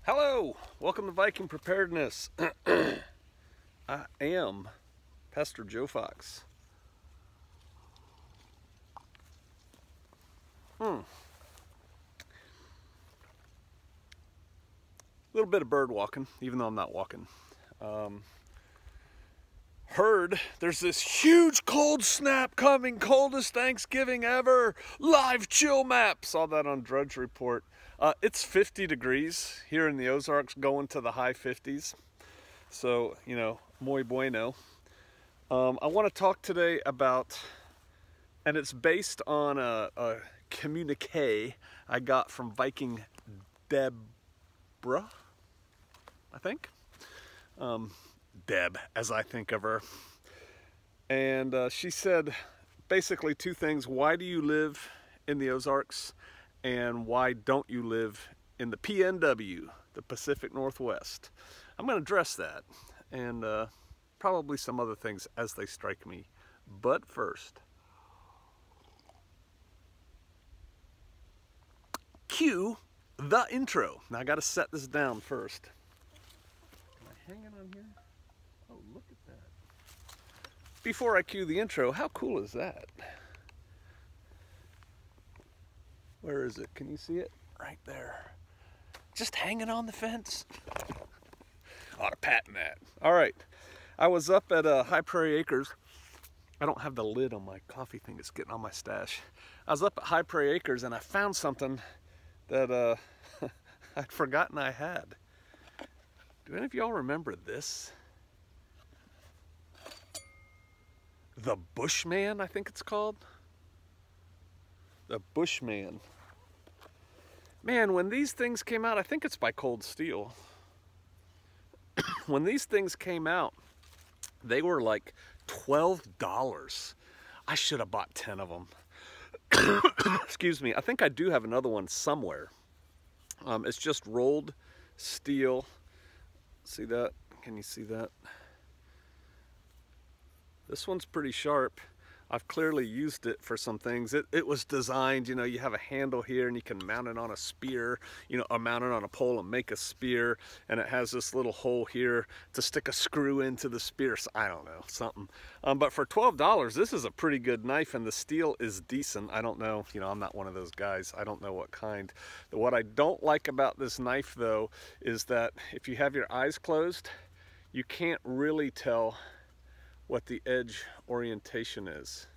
Hello, welcome to Viking Preparedness. I am Pastor Joe Fox. A little bit of bird walking, even though I'm not walking. Heard there's this huge cold snap coming, coldest Thanksgiving ever. Live chill map. Saw that on Drudge Report. It's 50 degrees here in the Ozarks, going to the high 50s. So, you know, muy bueno. I want to talk today about, and it's based on a communique I got from Viking Deborah, I think. Deb, as I think of her. And she said basically two things. Why do you live in the Ozarks? And why don't you live in the PNW, the Pacific Northwest? I'm going to address that and probably some other things as they strike me. But first, cue the intro. Now I got to set this down first. Am I hanging on here? Oh, look at that. Before I cue the intro, how cool is that? Where is it? Can you see it? Right there. Just hanging on the fence. Ought to patent that. All right. I was up at High Prairie Acres. I don't have the lid on my coffee thing. It's getting on my stash. I was up at High Prairie Acres and I found something that I'd forgotten I had. Do any of y'all remember this? The Bushman, I think it's called. The Bushman. Man, when these things came out, I think it's by Cold Steel. When these things came out, they were like $12. I should have bought 10 of them. Excuse me. I think I do have another one somewhere. It's just rolled steel. See that? Can you see that? This one's pretty sharp. I've clearly used it for some things. It was designed, you know, you have a handle here and you can mount it on a spear, you know, or mount it on a pole and make a spear. And it has this little hole here to stick a screw into the spear. So, I don't know, something. But for $12, this is a pretty good knife and the steel is decent. I don't know, you know, I'm not one of those guys. I don't know what kind. What I don't like about this knife though, is that if you have your eyes closed, you can't really tell what the edge orientation is.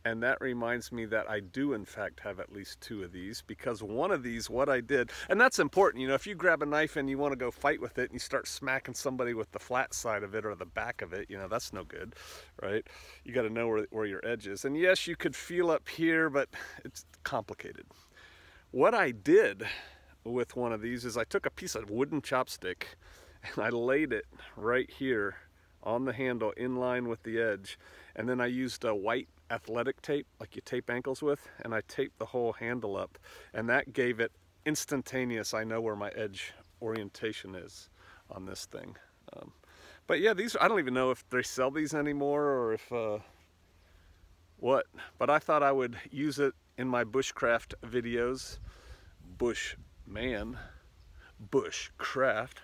And that reminds me that I do in fact have at least 2 of these, because one of these, what I did, and that's important, you know, if you grab a knife and you want to go fight with it and you start smacking somebody with the flat side of it or the back of it, you know, that's no good, right? You got to know where your edge is. And yes, you could feel up here, but it's complicated. What I did with one of these is I took a piece of wooden chopstick and I laid it right here on the handle in line with the edge, and then I used a white athletic tape like you tape ankles with, and I taped the whole handle up, and that gave it instantaneous. I know where my edge orientation is on this thing. But yeah, these, I don't even know if they sell these anymore or if what, but I thought I would use it in my bushcraft videos. Bushman, bushcraft,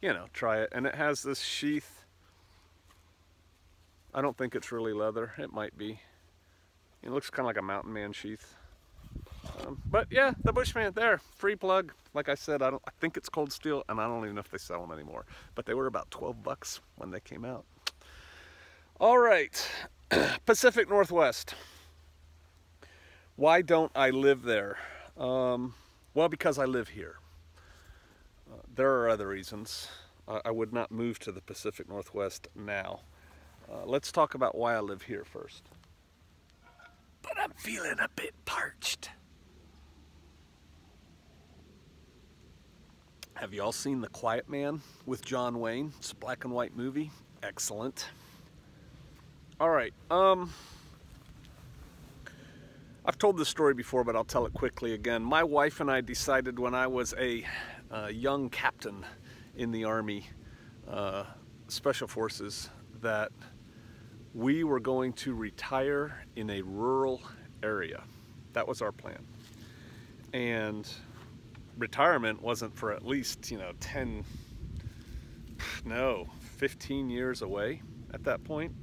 you know, try it. And it has this sheath. I don't think it's really leather. It might be. It looks kind of like a mountain man sheath. But yeah, the Bushman there, free plug. Like I said, I think it's Cold Steel, and I don't even know if they sell them anymore. But they were about 12 bucks when they came out. All right, Pacific Northwest. Why don't I live there? Well, because I live here. There are other reasons. I would not move to the Pacific Northwest now. Let's talk about why I live here first. But I'm feeling a bit parched. Have you all seen The Quiet Man with John Wayne? It's a black and white movie. Excellent. All right. I've told this story before, but I'll tell it quickly again. My wife and I decided when I was a young captain in the Army, Special Forces, that we were going to retire in a rural area. That was our plan. And retirement wasn't for at least, 15 years away at that point.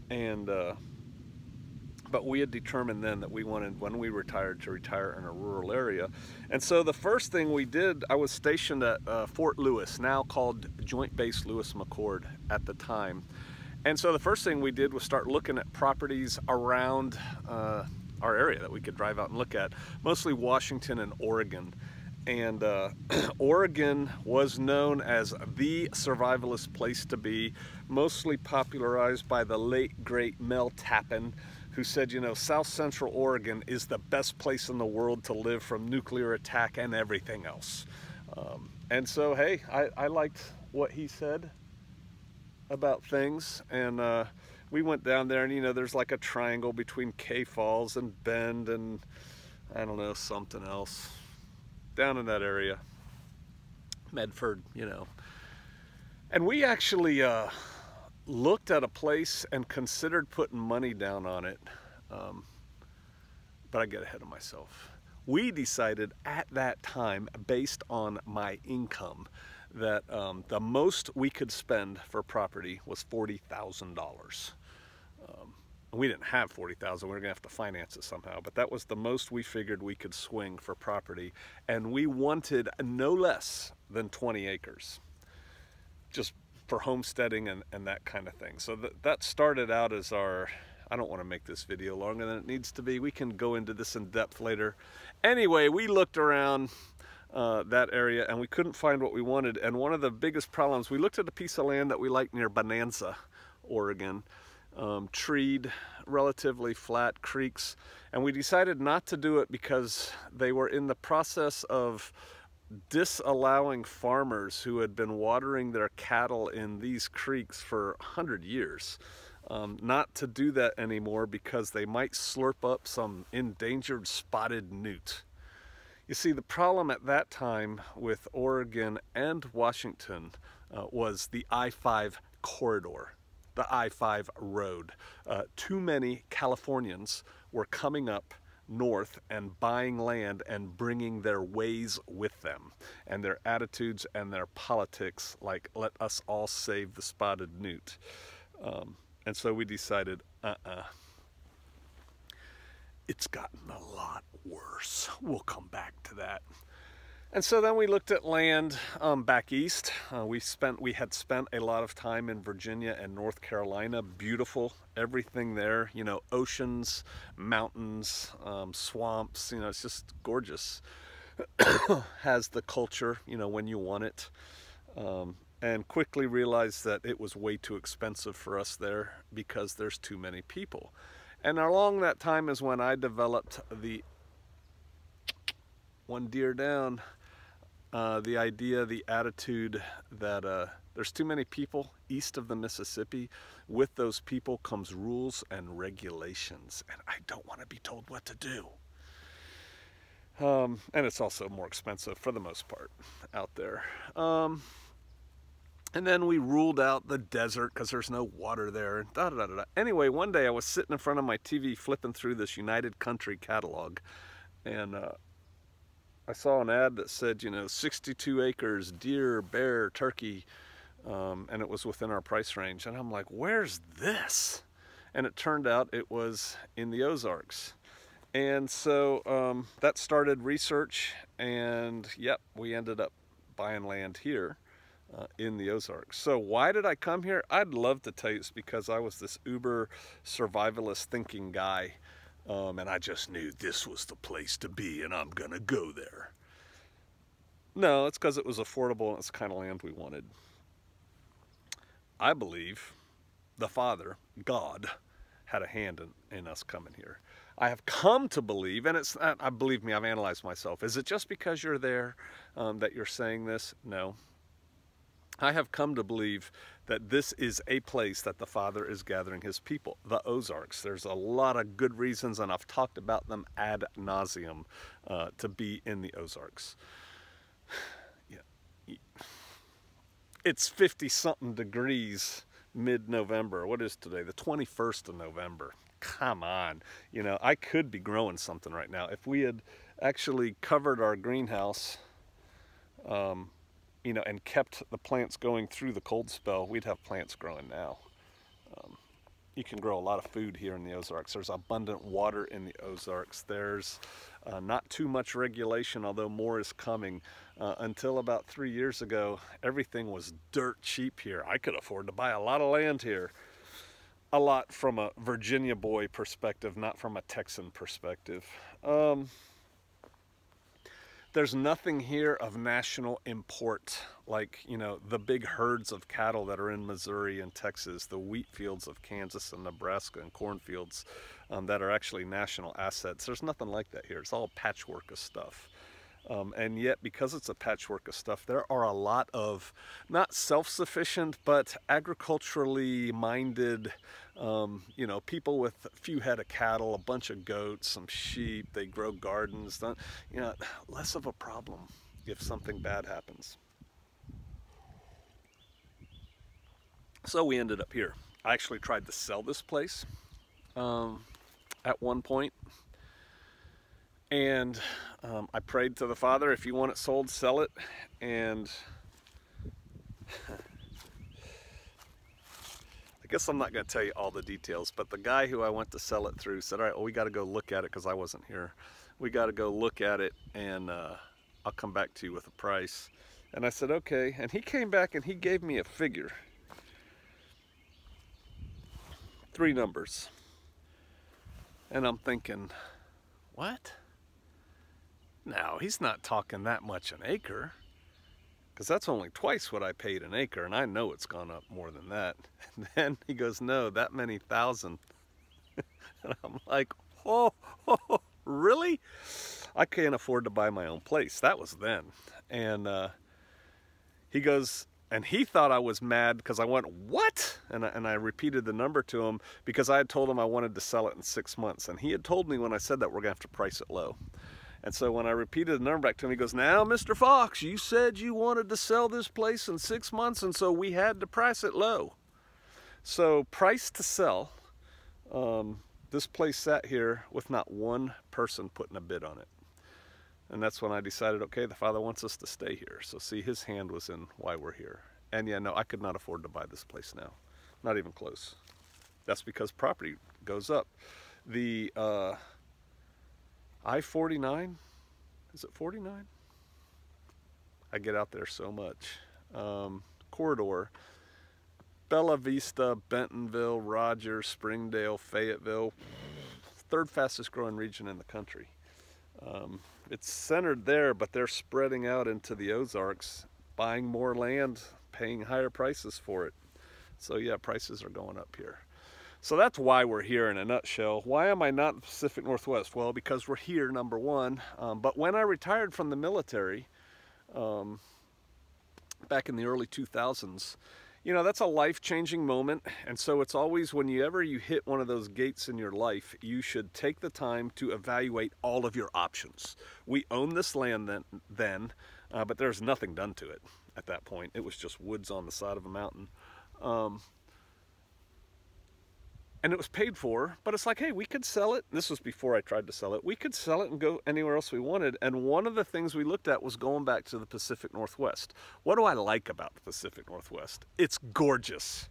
And but we had determined then that we wanted, when we retired, to retire in a rural area. And so the first thing we did, I was stationed at Fort Lewis, now called Joint Base Lewis McChord at the time. And so the first thing we did was start looking at properties around our area that we could drive out and look at, mostly Washington and Oregon. And Oregon was known as the survivalist place to be, mostly popularized by the late, great Mel Tappan, who said, South Central Oregon is the best place in the world to live from nuclear attack and everything else. And so, hey, I liked what he said about things. And we went down there, and, there's like a triangle between K Falls and Bend and, I don't know, something else down in that area. Medford, And we actually looked at a place and considered putting money down on it, but I get ahead of myself. We decided at that time, based on my income, that the most we could spend for property was $40,000. We didn't have $40,000, we were gonna have to finance it somehow, but that was the most we figured we could swing for property, and we wanted no less than 20 acres, just for homesteading and that kind of thing. So that started out as our, I don't want to make this video longer than it needs to be. We can go into this in depth later. Anyway, we looked around that area and we couldn't find what we wanted. And one of the biggest problems, we looked at a piece of land that we liked near Bonanza, Oregon, treed, relatively flat creeks, and we decided not to do it because they were in the process of disallowing farmers who had been watering their cattle in these creeks for 100 years not to do that anymore because they might slurp up some endangered spotted newt. You see, the problem at that time with Oregon and Washington was the I-5 corridor, the I-5 road. Too many Californians were coming up north and buying land and bringing their ways with them, and their attitudes and their politics, like, let us all save the spotted newt. And so we decided, it's gotten a lot worse. We'll come back to that. And so then we looked at land back east. We had spent a lot of time in Virginia and North Carolina. Beautiful, everything there. Oceans, mountains, swamps. It's just gorgeous. Has the culture, when you want it. And quickly realized that it was way too expensive for us there because there's too many people. And along that time is when I developed the one deer down. The idea, the attitude that there's too many people east of the Mississippi. With those people comes rules and regulations, and I don't want to be told what to do. And it's also more expensive for the most part out there. And then we ruled out the desert because there's no water there. Anyway, one day I was sitting in front of my TV flipping through this United Country catalog, and I saw an ad that said, 62 acres, deer, bear, turkey, and it was within our price range. And I'm like, where's this? And it turned out it was in the Ozarks. And so that started research, and yep, we ended up buying land here in the Ozarks. So why did I come here? I'd love to tell you it's because I was this uber survivalist thinking guy. And I just knew this was the place to be, and I'm gonna go there. No, it's because it was affordable and it's the kind of land we wanted. I believe the Father, God, had a hand in us coming here. I have come to believe, and it's, believe me, I've analyzed myself. Is it just because you're there that you're saying this? No. I have come to believe that this is a place that the Father is gathering his people, the Ozarks. There's a lot of good reasons, and I've talked about them ad nauseum to be in the Ozarks. Yeah. It's 50-something degrees mid-November. What is today? The 21st of November. Come on. I could be growing something right now. If we had actually covered our greenhouse you know, and kept the plants going through the cold spell, we'd have plants growing now. You can grow a lot of food here in the Ozarks. There's abundant water in the Ozarks. There's not too much regulation, although more is coming. Until about 3 years ago, everything was dirt cheap here. I could afford to buy a lot of land here. A lot from a Virginia boy perspective, not from a Texan perspective. There's nothing here of national import, like, you know, the big herds of cattle that are in Missouri and Texas, the wheat fields of Kansas and Nebraska, and cornfields that are actually national assets. There's nothing like that here. It's all patchwork of stuff. And yet, because it's a patchwork of stuff, there are a lot of, not self-sufficient, but agriculturally minded, you know, people with a few head of cattle, a bunch of goats, some sheep. They grow gardens. You know, less of a problem if something bad happens. So we ended up here. I actually tried to sell this place at one point. And I prayed to the Father, if you want it sold, sell it. And I guess I'm not going to tell you all the details, but the guy who I went to sell it through said, all right, well, we got to go look at it, because I wasn't here. We got to go look at it, and I'll come back to you with a price. And I said, okay. And he came back and he gave me a figure. 3 numbers. And I'm thinking, what? Now, he's not talking that much an acre, because that's only twice what I paid an acre, and I know it's gone up more than that. And then he goes, no, that many thousand. And I'm like, oh, really? I can't afford to buy my own place. That was then. And he goes, and he thought I was mad because I went, what? And I repeated the number to him, because I had told him I wanted to sell it in 6 months. And he had told me when I said that, we're going to have to price it low. And so when I repeated the number back to him, he goes, now, Mr. Fox, you said you wanted to sell this place in 6 months, and so we had to price it low. So price to sell, this place sat here with not one person putting a bid on it. And that's when I decided, okay, the Father wants us to stay here. So see, his hand was in why we're here. And yeah, no, I could not afford to buy this place now. Not even close. That's because property goes up. The I-49, is it 49? I get out there so much. Corridor, Bella Vista, Bentonville, Rogers, Springdale, Fayetteville, 3rd fastest growing region in the country. It's centered there, but they're spreading out into the Ozarks, buying more land, paying higher prices for it. So yeah, prices are going up here. So that's why we're here in a nutshell. Why am I not in the Pacific Northwest? Well, because we're here, number one. But when I retired from the military, back in the early 2000s, you know, that's a life-changing moment. And so it's always, whenever you hit one of those gates in your life, you should take the time to evaluate all of your options. We own this land then, but there's nothing done to it at that point. It was just woods on the side of a mountain. And it was paid for, but it's like, hey, we could sell it. This was before I tried to sell it. We could sell it and go anywhere else we wanted. And one of the things we looked at was going back to the Pacific Northwest. What do I like about the Pacific Northwest? It's gorgeous.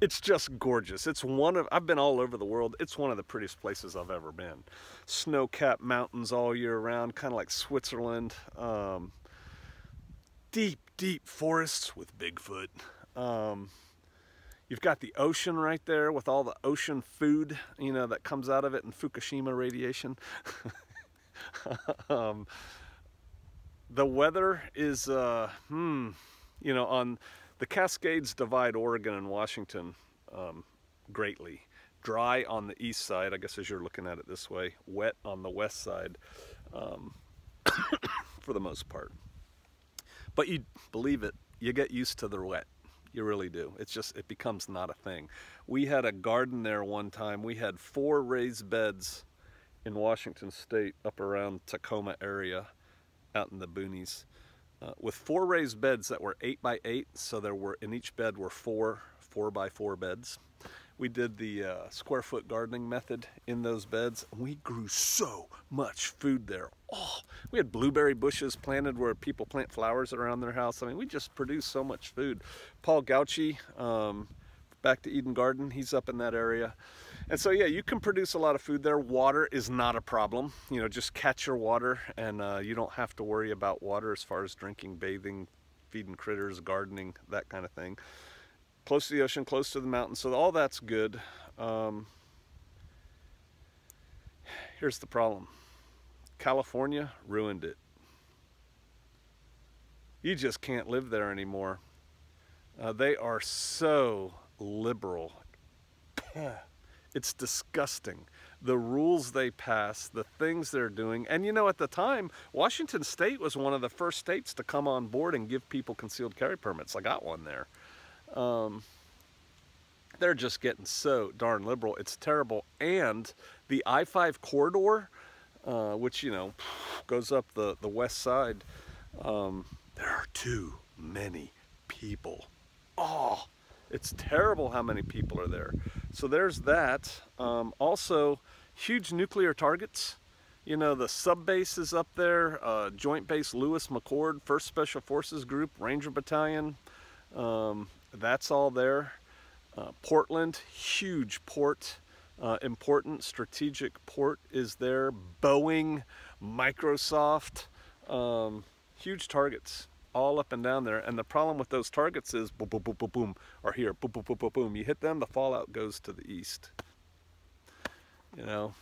It's just gorgeous. It's I've been all over the world. It's one of the prettiest places I've ever been. Snow-capped mountains all year round, kind of like Switzerland. Deep, deep forests with Bigfoot. You've got the ocean right there with all the ocean food, you know, that comes out of it, and Fukushima radiation. The weather is, you know, on the Cascades divide Oregon and Washington greatly. Dry on the east side, I guess as you're looking at it this way, wet on the west side for the most part. But you believe it, you get used to the wet. You really do. It's just, it becomes not a thing. We had a garden there one time. We had 4 raised beds in Washington State up around Tacoma area out in the boonies with 4 raised beds that were 8 by 8. So there were, in each bed were 4 4 by 4 beds. we did the square foot gardening method in those beds. We grew so much food there. Oh, we had blueberry bushes planted where people plant flowers around their house. I mean, we just produced so much food. Paul Gauchi, back to Eden Garden, he's up in that area. And so, yeah, you can produce a lot of food there. Water is not a problem. You know, just catch your water, and you don't have to worry about water as far as drinking, bathing, feeding critters, gardening, that kind of thing. Close to the ocean, close to the mountains, so all that's good. Here's the problem. California ruined it. You just can't live there anymore. They are so liberal. It's disgusting. The rules they pass, the things they're doing. And you know, at the time, Washington State was one of the first states to come on board and give people concealed carry permits. I got one there. They're just getting so darn liberal. It's terrible. And the I-5 corridor, which, you know, goes up the west side, there are too many people. Oh, it's terrible how many people are there. So there's that. Also, huge nuclear targets. You know, the sub base is up there, Joint Base Lewis McChord, 1st Special Forces Group, Ranger Battalion. That's all there. Portland, huge port, important strategic port is there. Boeing, Microsoft, huge targets all up and down there. And the problem with those targets is boom, boom, boom, boom, boom, or here, boom, boom, boom, boom, boom. You hit them, the fallout goes to the east. You know,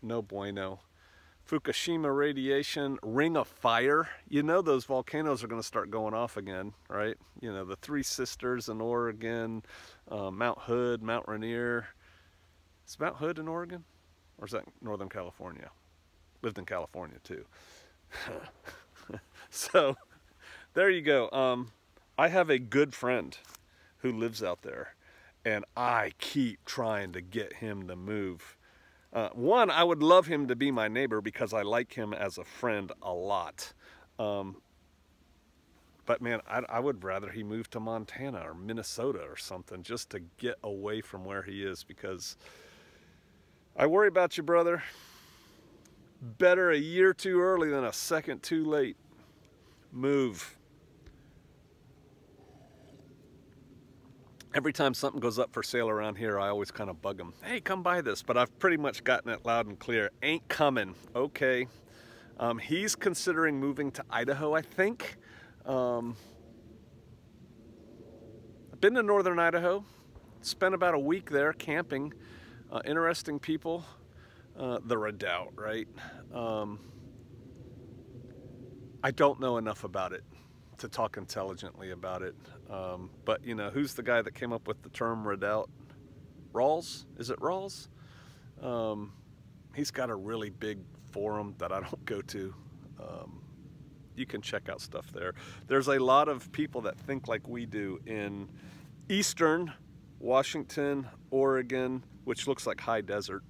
no bueno. Fukushima radiation, ring of fire. You know those volcanoes are going to start going off again, right? You know, the Three Sisters in Oregon, Mount Hood, Mount Rainier. Is Mount Hood in Oregon? Or is that Northern California? Lived in California too. So, there you go. I have a good friend who lives out there, and I keep trying to get him to move. One, I would love him to be my neighbor because I like him as a friend a lot. But man, I would rather he move to Montana or Minnesota or something just to get away from where he is, because I worry about you, brother. Better a year too early than a second too late. Move. Every time something goes up for sale around here, I always kind of bug them. Hey, come buy this. But I've pretty much gotten it loud and clear. Ain't coming. Okay. He's considering moving to Idaho, I think. I've been to northern Idaho. Spent about a week there camping. Interesting people. The Redoubt, right? I don't know enough about it to talk intelligently about it. But, you know, who's the guy that came up with the term Redoubt? Rawls? Is it Rawls? He's got a really big forum that I don't go to. You can check out stuff there. There's a lot of people that think like we do in eastern Washington, Oregon, which looks like high desert,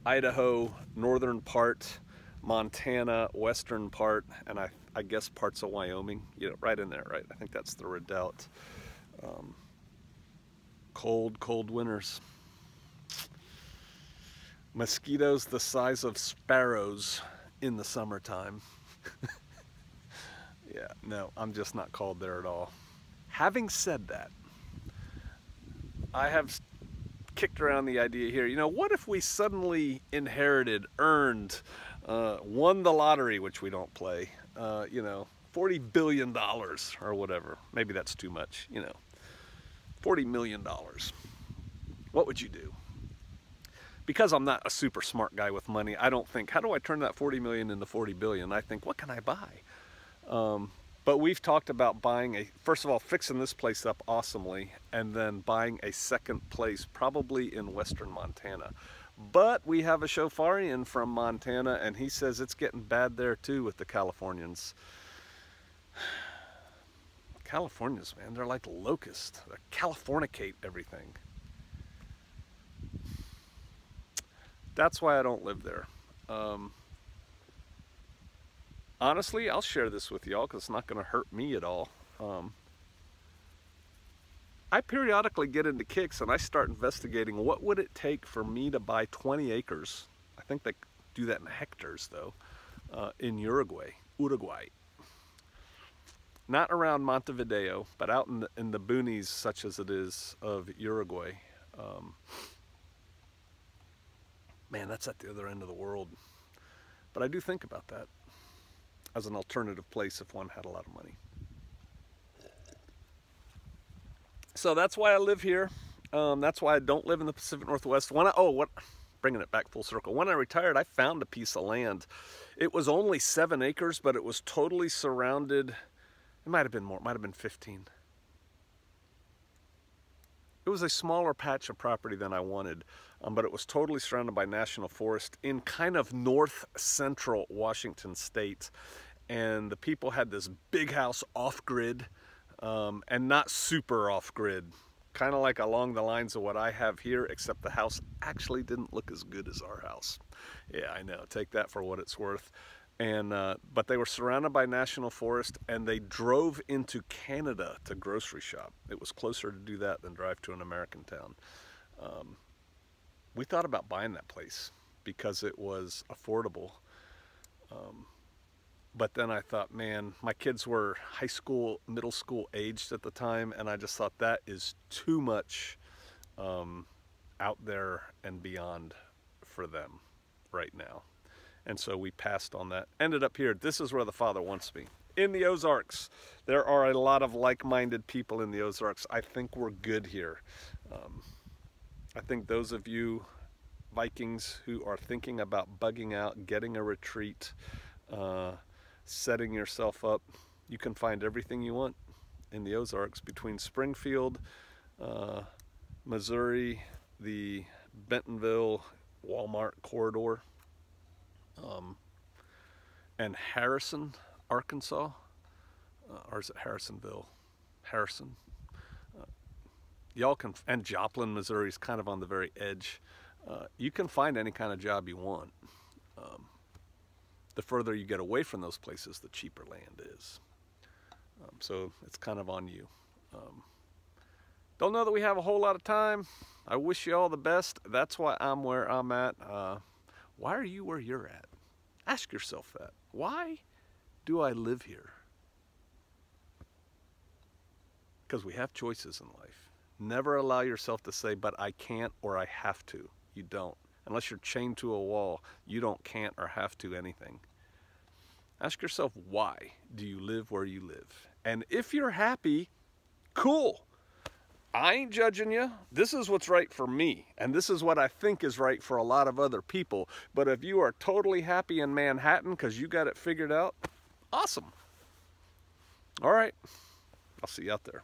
Idaho, northern part, Montana, western part, and I guess parts of Wyoming, you know, right in there, right? I think that's the Redoubt. Cold winters. Mosquitoes the size of sparrows in the summertime. Yeah, no, I'm just not cold there at all. Having said that, I have kicked around the idea here, you know, what if we suddenly inherited, earned, won the lottery, which we don't play, you know, $40 billion or whatever. Maybe that's too much, you know, $40 million. What would you do? Because I'm not a super smart guy with money, I don't think, how do I turn that 40 million into 40 billion? I think, what can I buy? But we've talked about buying first of all, fixing this place up awesomely, and then buying a second place, probably in western Montana. But we have a Shofarian from Montana, and he says it's getting bad there too with the Californians. Californians, man, they're like locusts. They Californicate everything. That's why I don't live there. Honestly, I'll share this with y'all because it's not going to hurt me at all. I periodically get into kicks and I start investigating what would it take for me to buy 20 acres. I think they do that in hectares though, in Uruguay. Not around Montevideo, but out in the boonies, such as it is, of Uruguay. Man, that's at the other end of the world. But I do think about that as an alternative place if one had a lot of money. So that's why I live here. That's why I don't live in the Pacific Northwest. Bringing it back full circle. When I retired, I found a piece of land. It was only 7 acres, but it was totally surrounded. It might have been more. It might have been 15. It was a smaller patch of property than I wanted, but it was totally surrounded by national forest in kind of north central Washington state. And the people had this big house off-grid, and not super off-grid. Kind of like along the lines of what I have here, except the house actually didn't look as good as our house. Yeah, I know. Take that for what it's worth. And but they were surrounded by national forest, and they drove into Canada to grocery shop. It was closer to do that than drive to an American town. We thought about buying that place because it was affordable. But then I thought, man, my kids were high school, middle school aged at the time, and I just thought that is too much out there and beyond for them right now. And so we passed on that. Ended up here. This is where the Father wants me. In the Ozarks. There are a lot of like-minded people in the Ozarks. I think we're good here. I think those of you Vikings who are thinking about bugging out, getting a retreat, setting yourself up, you can find everything you want in the Ozarks between Springfield, Missouri, the Bentonville, Walmart corridor, and Harrison, Arkansas, or is it Harrisonville? Harrison. Y'all can, and Joplin, Missouri is kind of on the very edge. You can find any kind of job you want. The further you get away from those places, the cheaper land is. So it's kind of on you. Don't know that we have a whole lot of time. I wish you all the best. That's why I'm where I'm at. Why are you where you're at? Ask yourself that. Why do I live here? Because we have choices in life. Never allow yourself to say, but I can't or I have to. You don't. Unless you're chained to a wall, you don't can't or have to anything. Ask yourself, why do you live where you live? And if you're happy, cool. I ain't judging you. This is what's right for me. And this is what I think is right for a lot of other people. But if you are totally happy in Manhattan because you got it figured out, awesome. All right. I'll see you out there.